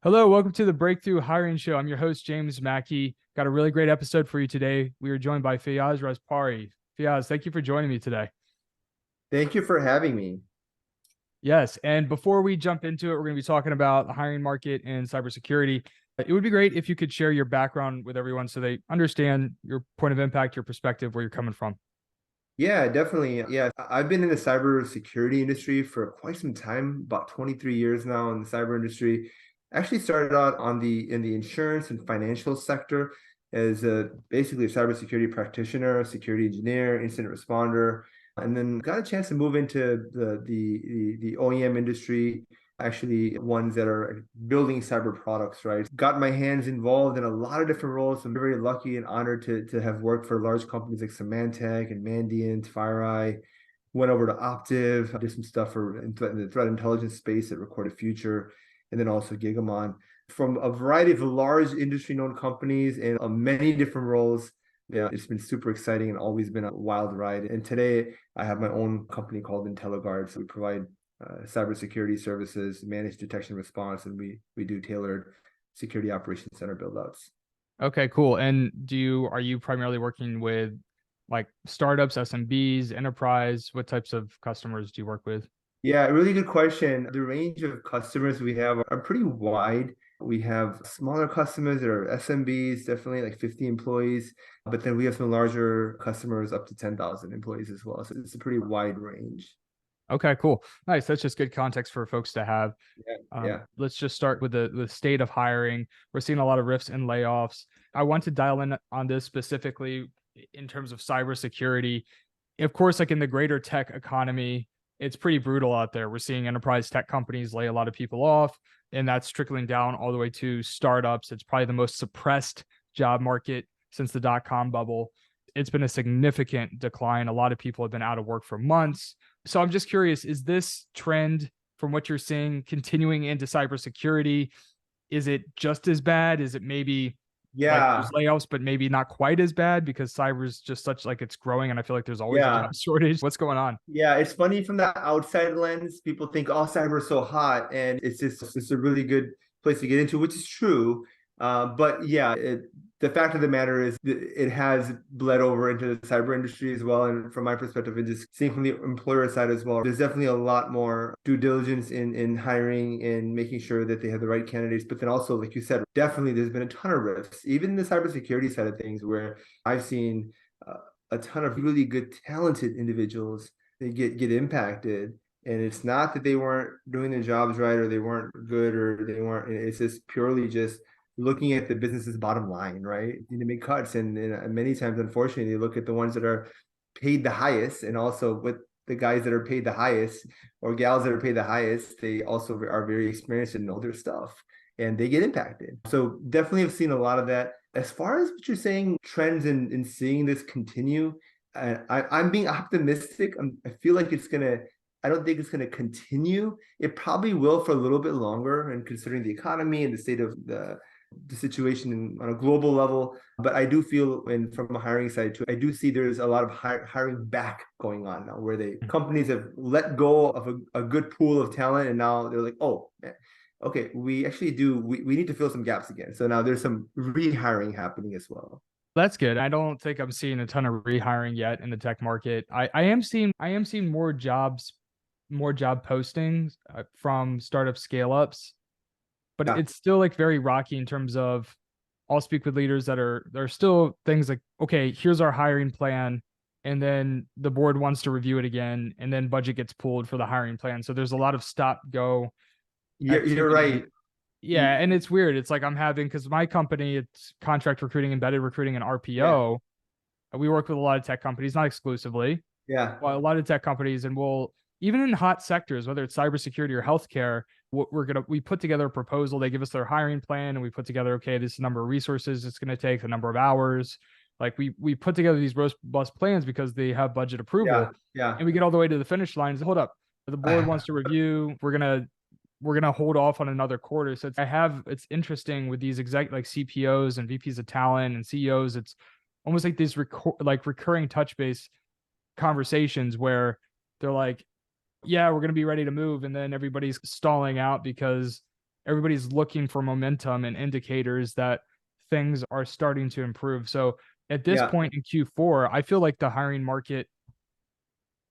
Hello, welcome to the Breakthrough Hiring Show. I'm your host, James Mackey. Got a really great episode for you today. We are joined by Fayyaz Rajpari. Fayyaz, thank you for joining me today. Thank you for having me. Yes, and before we jump into it, we're going to be talking about the hiring market and cybersecurity. It would be great if you could share your background with everyone so they understand your point of impact, your perspective, where you're coming from. Yeah, definitely. Yeah, I've been in the cybersecurity industry for quite some time, about 23 years now in the cyber industry. Actually started out in the insurance and financial sector as basically a cybersecurity practitioner, security engineer, incident responder, and then got a chance to move into the OEM industry, actually ones that are building cyber products, right? Got my hands involved in a lot of different roles. I'm very lucky and honored to have worked for large companies like Symantec and Mandiant, FireEye. Went over to Optiv, did some stuff in the threat intelligence space at Recorded Future, and then also Gigamon. From a variety of large industry-known companies and many different roles. Yeah, it's been super exciting and always been a wild ride. And today I have my own company called IntelliGuards. We provide cybersecurity services, managed detection response, and we do tailored security operations center build-outs. Okay, cool. And are you primarily working with like startups, SMBs, enterprise? What types of customers do you work with? Yeah, really good question. The range of customers we have are pretty wide. We have smaller customers that are SMBs, definitely like 50 employees, but then we have some larger customers up to 10,000 employees as well. So it's a pretty wide range. Okay, cool. Nice. That's just good context for folks to have. Yeah, yeah. Let's just start with the state of hiring. We're seeing a lot of rifts and layoffs. I want to dial in on this specifically in terms of cybersecurity. Of course, like in the greater tech economy, it's pretty brutal out there. We're seeing enterprise tech companies lay a lot of people off, and that's trickling down all the way to startups. It's probably the most suppressed job market since the dot-com bubble. It's been a significant decline. A lot of people have been out of work for months. So I'm just curious, is this trend from what you're seeing continuing into cybersecurity? Is it just as bad? Is it maybe like Yeah, there's layoffs, but maybe not quite as bad because cyber is just such like it's growing and I feel like there's always a yeah. job shortage. What's going on? Yeah, it's funny from the outside lens. People think, oh, cyber is so hot, and it's a really good place to get into, which is true. But yeah, the fact of the matter is it has bled over into the cyber industry as well. And from my perspective, and just seeing from the employer side as well, there's definitely a lot more due diligence in hiring and making sure that they have the right candidates. But then also, like you said, definitely there's been a ton of risks, even the cybersecurity side of things, where I've seen a ton of really good, talented individuals they get impacted, and it's not that they weren't doing their jobs right or they weren't good or they weren't, it's just purely just looking at the business's bottom line, right? You need to make cuts, and many times unfortunately they look at the ones that are paid the highest, and also with the guys that are paid the highest or gals that are paid the highest, they also are very experienced and know their stuff, and they get impacted. So definitely have seen a lot of that. As far as what you're saying, trends in seeing this continue, I'm being optimistic. I feel like I don't think it's gonna continue. It probably will for a little bit longer, and considering the economy and the state of the situation on a global level. But I do feel, and from a hiring side too, I do see there's a lot of hiring back going on now, where companies have let go of a good pool of talent, and now they're like, oh man, okay, we need to fill some gaps again. So now there's some rehiring happening as well. That's good. I don't think I'm seeing a ton of rehiring yet in the tech market. I am seeing more job postings from startup scale ups, but Yeah, it's still like very rocky in terms of I'll speak with leaders that are there are still things like, okay, here's our hiring plan. And then the board wants to review it again, and then budget gets pulled for the hiring plan. So there's a lot of stop go you're activity. right. Yeah. And it's weird. It's like I'm having, because my company, it's contract recruiting, embedded recruiting, and Yeah, RPO. We work with a lot of tech companies, not exclusively, yeah, well, a lot of tech companies, and we'll even in hot sectors, whether it's cybersecurity or healthcare, we put together a proposal. They give us their hiring plan, and we put together, okay, this is the number of resources it's going to take, the number of hours. Like we put together these robust plans because they have budget approval, yeah, yeah. and we get all the way to the finish line. And say, hold up, the board wants to review. We're gonna hold off on another quarter. So it's interesting with these like CPOs and VPs of talent and CEOs. It's almost like these recurring touch base conversations where they're like, yeah, we're going to be ready to move. And then everybody's stalling out because everybody's looking for momentum and indicators that things are starting to improve. So at this Yeah, point in Q4, I feel like the hiring market,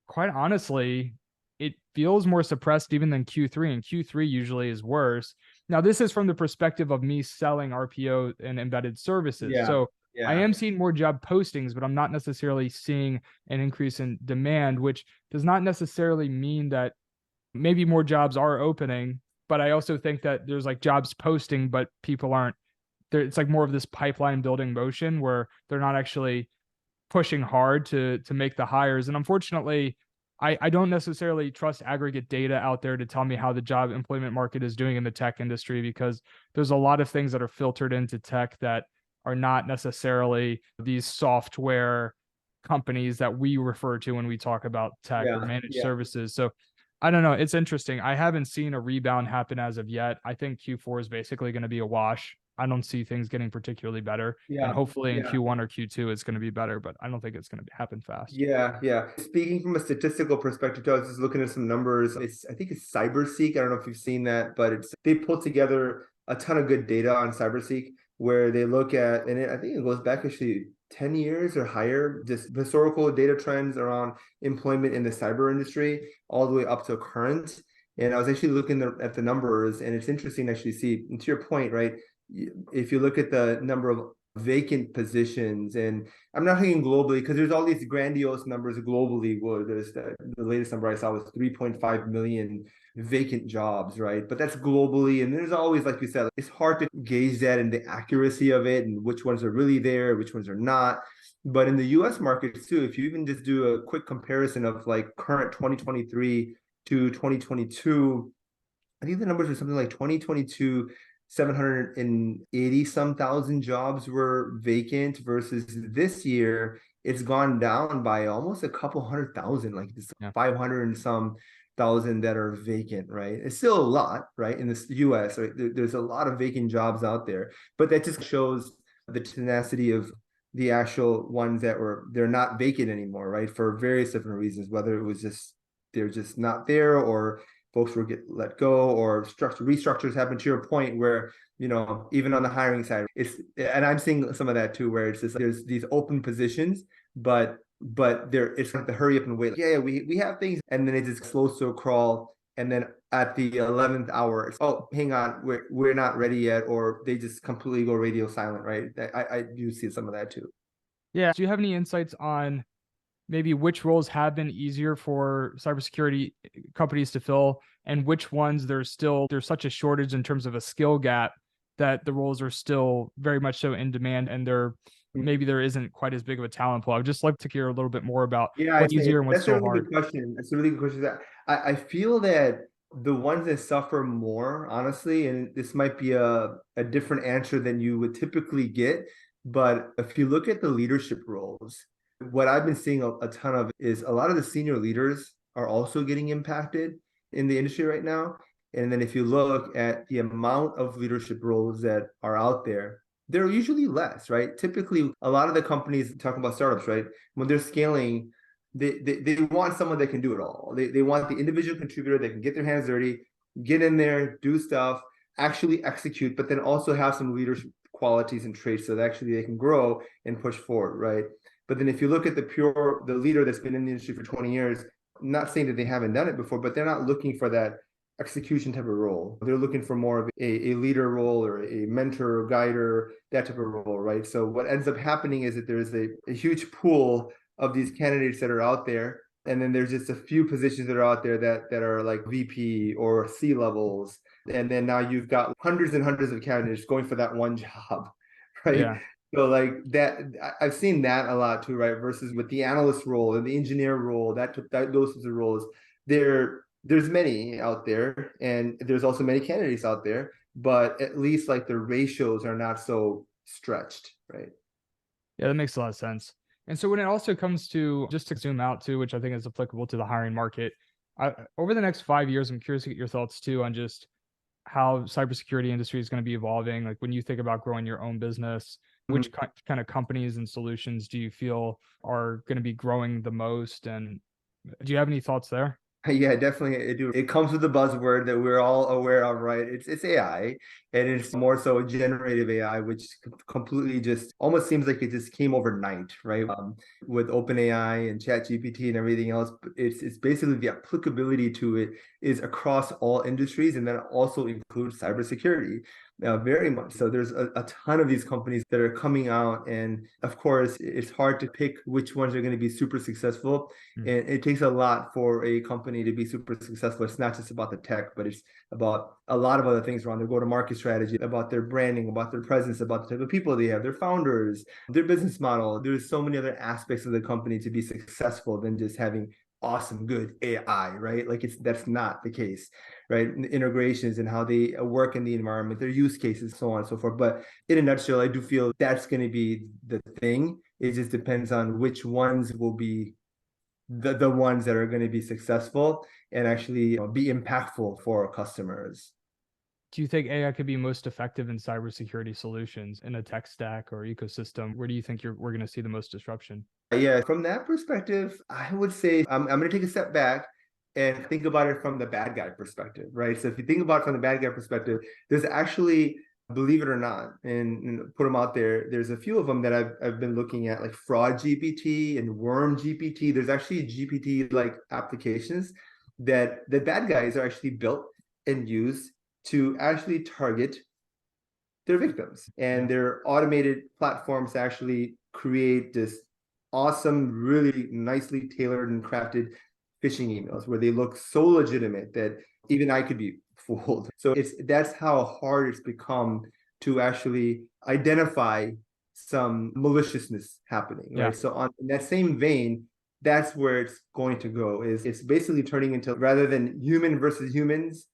quite honestly, it feels more suppressed even than Q3, and Q3 usually is worse. Now, this is from the perspective of me selling RPO and embedded services. yeah, So I yeah, am seeing more job postings, but I'm not necessarily seeing an increase in demand, which does not necessarily mean that maybe more jobs are opening. But I also think that there's like jobs posting, but people aren't there. It's like more of this pipeline building motion where they're not actually pushing hard to make the hires. And unfortunately, I don't necessarily trust aggregate data out there to tell me how the job employment market is doing in the tech industry, because there's a lot of things that are filtered into tech that are not necessarily these software companies that we refer to when we talk about tech or yeah, managed yeah. services. So I don't know. It's interesting. I haven't seen a rebound happen as of yet. I think Q4 is basically going to be a wash. I don't see things getting particularly better. And Yeah, hopefully in yeah. Q1 or Q2, it's going to be better, but I don't think it's going to happen fast. Yeah, yeah. Speaking from a statistical perspective, too, I was just looking at some numbers. I think it's CyberSeek. I don't know if you've seen that, but they put together a ton of good data on CyberSeek where they look at, and I think it goes back actually 10 years or higher, just historical data trends around employment in the cyber industry, all the way up to current. And I was actually looking at the numbers, and it's interesting to actually see, and to your point, right? If you look at the number of vacant positions, and I'm not thinking globally because there's all these grandiose numbers globally. Well, there's the latest number I saw was 3.5 million vacant jobs, right? But that's globally, and there's always, like you said, it's hard to gauge that and the accuracy of it and which ones are really there, which ones are not. But in the US markets too, if you even just do a quick comparison of like current 2023 to 2022, I think the numbers are something like 2022, 780 some thousand jobs were vacant versus this year, it's gone down by almost a couple 100,000, like this Yeah. 500 and some thousand that are vacant, right? It's still a lot, right? In the US, right? There's a lot of vacant jobs out there, but that just shows the tenacity of the actual ones they're not vacant anymore, right? For various different reasons, whether it was just they're just not there, or folks will get let go, or restructures happen, to your point, where even on the hiring side, and I'm seeing some of that too, where it's just there's these open positions, but there it's like the hurry up and wait, like, yeah, we have things, and then it just slows to a crawl, and then at the 11th hour, it's, oh, hang on, we're not ready yet, or they just completely go radio silent, right? I do see some of that too. Yeah. Do you have any insights on maybe which roles have been easier for cybersecurity companies to fill, and which ones there's such a shortage in terms of a skill gap that the roles are still very much so in demand, and maybe there isn't quite as big of a talent pool? I would just like to hear a little bit more about Yeah, I what's say easier and what's that's a still really hard. good question. That's a really good question. That I feel that the ones that suffer more, honestly, and this might be a different answer than you would typically get, but if you look at the leadership roles, what I've been seeing a ton of is a lot of the senior leaders are also getting impacted in the industry right now. And then if you look at the amount of leadership roles that are out there, they're usually less, right? Typically, a lot of the companies talking about startups, right? When they're scaling, they want someone that can do it all. They want the individual contributor that can get their hands dirty, get in there, do stuff, actually execute, but then also have some leadership qualities and traits so that actually they can grow and push forward, right? But then if you look at the leader that's been in the industry for 20 years, I'm not saying that they haven't done it before, but they're not looking for that execution type of role. They're looking for more of a leader role, or a mentor or guider, that type of role, right? So what ends up happening is that there's a huge pool of these candidates that are out there, and then there's just a few positions that are out there that are like VP or C levels, and then now you've got hundreds and hundreds of candidates going for that one job, right? Yeah. So like that, I've seen that a lot too, right? Versus with the analyst role and the engineer role, those sorts of roles, there's many out there, and there's also many candidates out there, but at least like the ratios are not so stretched, right? Yeah, that makes a lot of sense. And so when it also comes to, just to zoom out too, which I think is applicable to the hiring market, over the next 5 years, I'm curious to get your thoughts too on just how cybersecurity industry is going to be evolving. Like when you think about growing your own business, which Mhm. kind of companies and solutions do you feel are going to be growing the most? And do you have any thoughts there? Yeah, definitely. It comes with the buzzword that we're all aware of, right? It's AI, and it's more so generative AI, which completely just almost seems like it just came overnight, right? With OpenAI and ChatGPT and everything else, it's basically the applicability to it is across all industries, and then also includes cybersecurity. Very much so. There's a ton of these companies that are coming out, and of course, it's hard to pick which ones are going to be super successful. Mm. And it takes a lot for a company to be super successful. It's not just about the tech, but it's about a lot of other things around their go-to-market strategy, about their branding, about their presence, about the type of people they have, their founders, their business model. There's so many other aspects of the company to be successful than just having awesome, good AI, right? Like that's not the case, right? Integrations and how they work in the environment, their use cases, so on and so forth. But in a nutshell, I do feel that's going to be the thing. It just depends on which ones will be the ones that are going to be successful and actually be impactful for our customers. Do you think AI could be most effective in cybersecurity solutions in a tech stack or ecosystem? Where do you think we're going to see the most disruption? Yeah, from that perspective, I would say I'm going to take a step back and think about it from the bad guy perspective, right? So if you think about it from the bad guy perspective, there's actually, believe it or not, and put them out there, there's a few of them that I've been looking at, like Fraud GPT and Worm GPT. There's actually GPT like applications that the bad guys are actually built and used to actually target their victims. Yeah. And their automated platforms actually create this awesome, really nicely tailored and crafted phishing emails where they look so legitimate that even I could be fooled. So that's how hard it's become to actually identify some maliciousness happening, Yeah. right? So on in that same vein, that's where it's going to go. Is it's basically turning into, rather than human versus humans,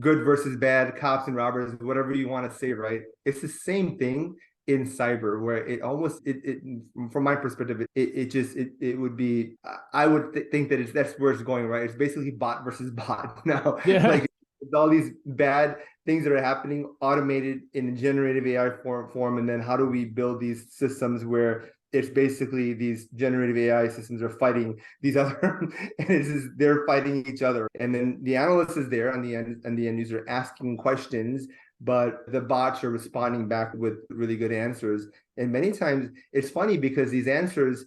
good versus bad, cops and robbers, whatever you want to say, right? It's the same thing in cyber, where it almost it from my perspective, it would be, I would think that that's where it's going, right? It's basically bot versus bot now. Yeah. Like all these bad things that are happening automated in generative AI form, and then how do we build these systems where it's basically these generative AI systems are fighting these other, and they're fighting each other. And then the analyst is there on the end, and the end user asking questions, but the bots are responding back with really good answers. And many times it's funny because these answers,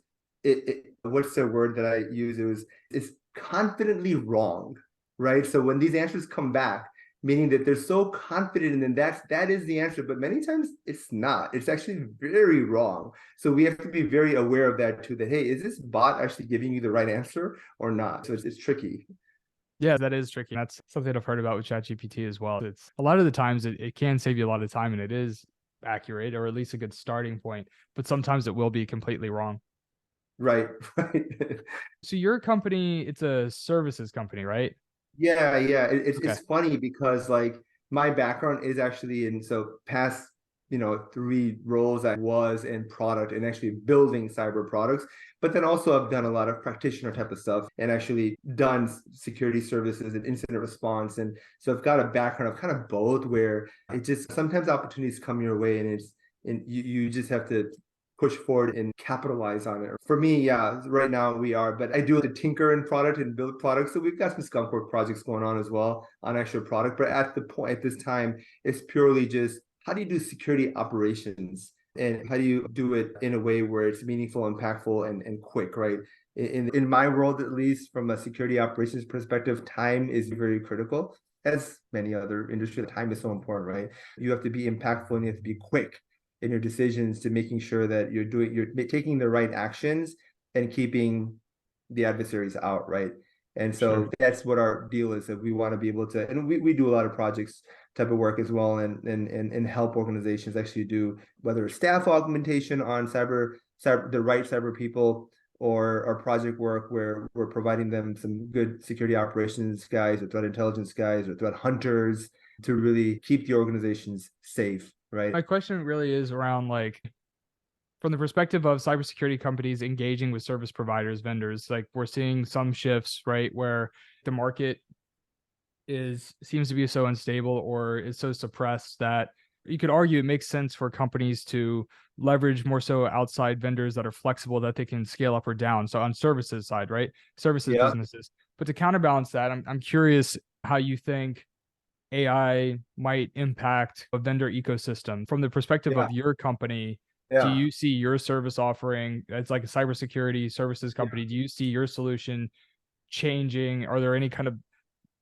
what's the word that I use? It's confidently wrong, right? So when these answers come back, meaning that they're so confident, and then that is the answer, but many times it's not. It's actually very wrong. So we have to be very aware of that too, that hey, is this bot actually giving you the right answer or not? So it's tricky. Yeah, that is tricky. That's something I've heard about with ChatGPT as well. It's a lot of the times it can save you a lot of time and it is accurate or at least a good starting point, but sometimes it will be completely wrong. Right, right. So your company, it's a services company, right? Yeah. Okay. It's funny because like my background is actually in, so past, 3 roles I was in product and actually building cyber products, but then also I've done a lot of practitioner type of stuff and actually done security services and incident response. And so I've got a background of kind of both, where it just sometimes opportunities come your way, and you just have to push forward and capitalize on it. For me, yeah, right now we are, but I do like to tinker in product and build products. So we've got some skunkwork projects going on as well on actual product. But at this time, it's purely just how do you do security operations, and how do you do it in a way where it's meaningful, impactful, and quick, right? In my world, at least from a security operations perspective, time is very critical. As many other industries, time is so important, right? You have to be impactful and you have to be quick in your decisions, to making sure that you're taking the right actions and keeping the adversaries out, right? And Sure. so that's what our deal is, that we want to be able to, and we do a lot of projects type of work as well, and help organizations actually do, whether it's staff augmentation on the right cyber people, or our project work where we're providing them some good security operations guys, or threat intelligence guys, or threat hunters, to really keep the organizations safe, right? My question really is around like from the perspective of cybersecurity companies engaging with service providers, vendors, like we're seeing some shifts, right, where the market seems to be so unstable or is so suppressed that you could argue it makes sense for companies to leverage more so outside vendors that are flexible that they can scale up or down. So on services side, right? Services Yeah. businesses. But to counterbalance that, I'm curious how you think AI might impact a vendor ecosystem from the perspective Yeah, of your company. Do yeah, you see your service offering, it's like a cybersecurity services yeah. company, do you see your solution changing? Are there any kind of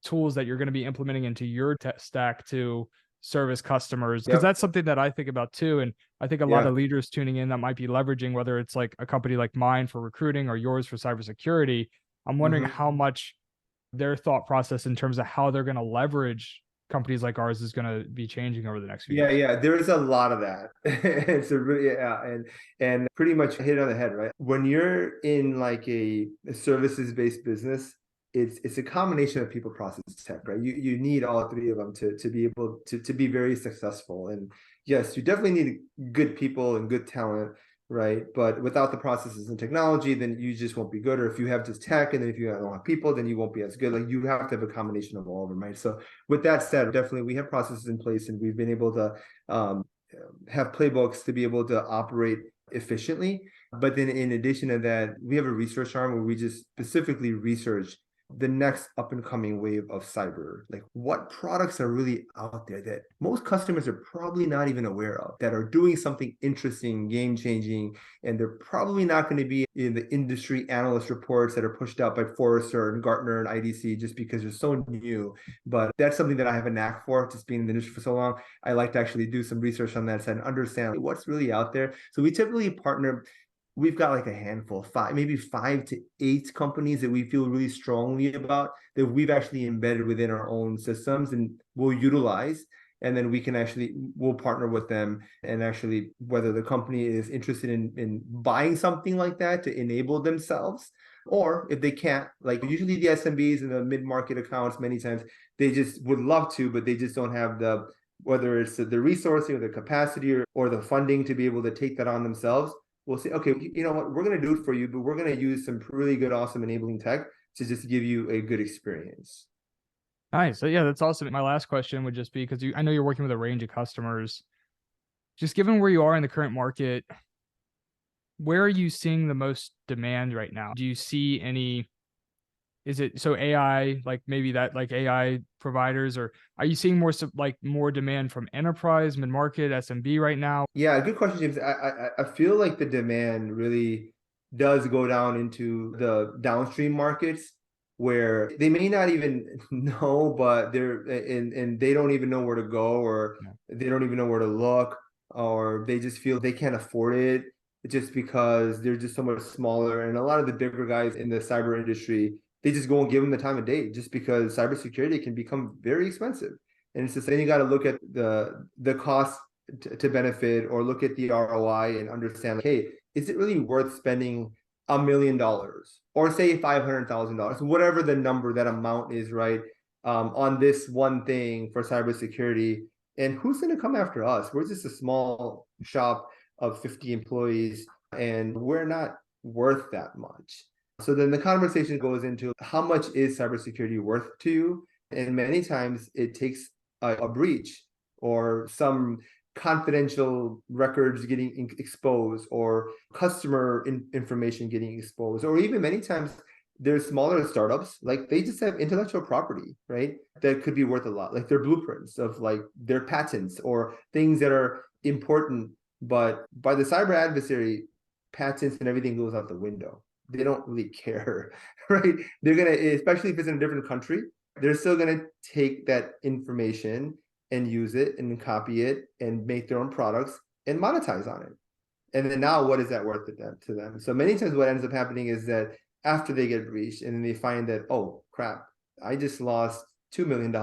tools that you're going to be implementing into your tech stack to service customers? Because Yep. that's something that I think about too. And I think a lot Yeah. of leaders tuning in that might be leveraging, whether it's like a company like mine for recruiting or yours for cybersecurity. I'm wondering Hmm. how much their thought process in terms of how they're going to leverage companies like ours is going to be changing over the next few Yeah, years. yeah, there is a lot of that. It's a really, yeah, and pretty much hit it on the head, right? When you're in like a services-based business, it's a combination of people, process, tech, right? You need all three of them to be able to be very successful. And yes, you definitely need good people and good talent, right? But without the processes and technology, then you just won't be good. Or if you have just tech, and then if you don't have people, then you won't be as good. Like you have to have a combination of all of them, right? So with that said, definitely we have processes in place, and we've been able to um, have playbooks to be able to operate efficiently. But then in addition to that, we have a research arm where we just specifically research the next up and coming wave of cyber. Like what products are really out there that most customers are probably not even aware of, that are doing something interesting, game changing, and they're probably not going to be in the industry analyst reports that are pushed out by Forrester and Gartner and IDC just because they're so new. But that's something that I have a knack for, just being in the industry for so long. I like to actually do some research on that side and understand what's really out there. So we typically partner. We've got like a handful, maybe 5 to 8 companies that we feel really strongly about that we've actually embedded within our own systems and we'll utilize. And then we'll partner with them, and actually, whether the company is interested in buying something like that to enable themselves, or if they can't, like usually the SMBs and the mid-market accounts, many times they just would love to, but they just don't have whether it's the resourcing or the capacity or the funding to be able to take that on themselves. We'll say, okay, you know what, we're going to do it for you, but we're going to use some really good, awesome enabling tech to just give you a good experience. Nice. So yeah, that's awesome. My last question would just be because I know you're working with a range of customers. Just given where you are in the current market, where are you seeing the most demand right now? Do you see any, is it so AI, like maybe that like AI providers, or are you seeing more like more demand from enterprise, mid-market, SMB right now? Yeah, good question, James. I feel like the demand really does go down into the downstream markets where they may not even know, but and they don't even know where to go, or Yeah. they don't even know where to look, or they just feel they can't afford it just because they're just so much smaller. And a lot of the bigger guys in the cyber industry, they just go and give them the time of day just because cybersecurity can become very expensive. And it's just then you got to look at the cost to benefit, or look at the ROI and understand, like, hey, is it really worth spending $1 million or say $500,000, whatever the number, that amount is, right? On this one thing for cybersecurity, and who's going to come after us? We're just a small shop of 50 employees, and we're not worth that much. So then the conversation goes into how much is cybersecurity worth to you? And many times it takes a breach or some confidential records getting exposed, or customer information getting exposed, or even many times there's smaller startups, like they just have intellectual property, right, that could be worth a lot, like their blueprints of like their patents or things that are important. But by the cyber adversary, patents and everything goes out the window. They don't really care, right? They're gonna, especially if it's in a different country, they're still gonna take that information and use it and copy it and make their own products and monetize on it. And then now what is that worth to them? So many times what ends up happening is that after they get breached and then they find that, oh crap, I just lost $2 million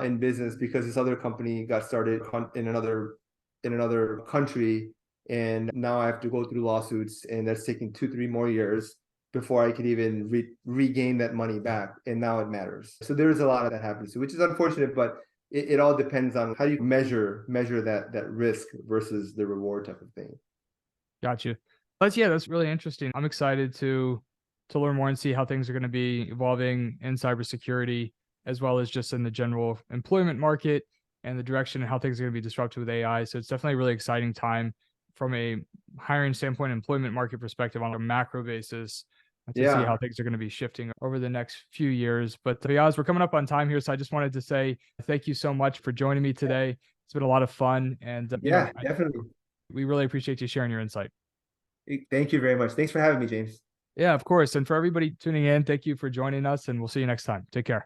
in business because this other company got started in another country, and now I have to go through lawsuits, and that's taking 2-3 more years before I could even regain that money back. And now it matters. So there's a lot of that happens, which is unfortunate, but it all depends on how you measure that risk versus the reward type of thing. Got you. That's really interesting. I'm excited to learn more and see how things are going to be evolving in cybersecurity, as well as just in the general employment market and the direction and how things are going to be disrupted with AI. So it's definitely a really exciting time from a hiring standpoint, employment market perspective on a macro basis. to see Yeah. how things are going to be shifting over the next few years. But Fayyaz, we're coming up on time here, so I just wanted to say thank you so much for joining me today. It's been a lot of fun, and Yeah, definitely. we really appreciate you sharing your insight. Thank you very much. Thanks for having me, James. Yeah, of course. And for everybody tuning in, thank you for joining us, and we'll see you next time. Take care.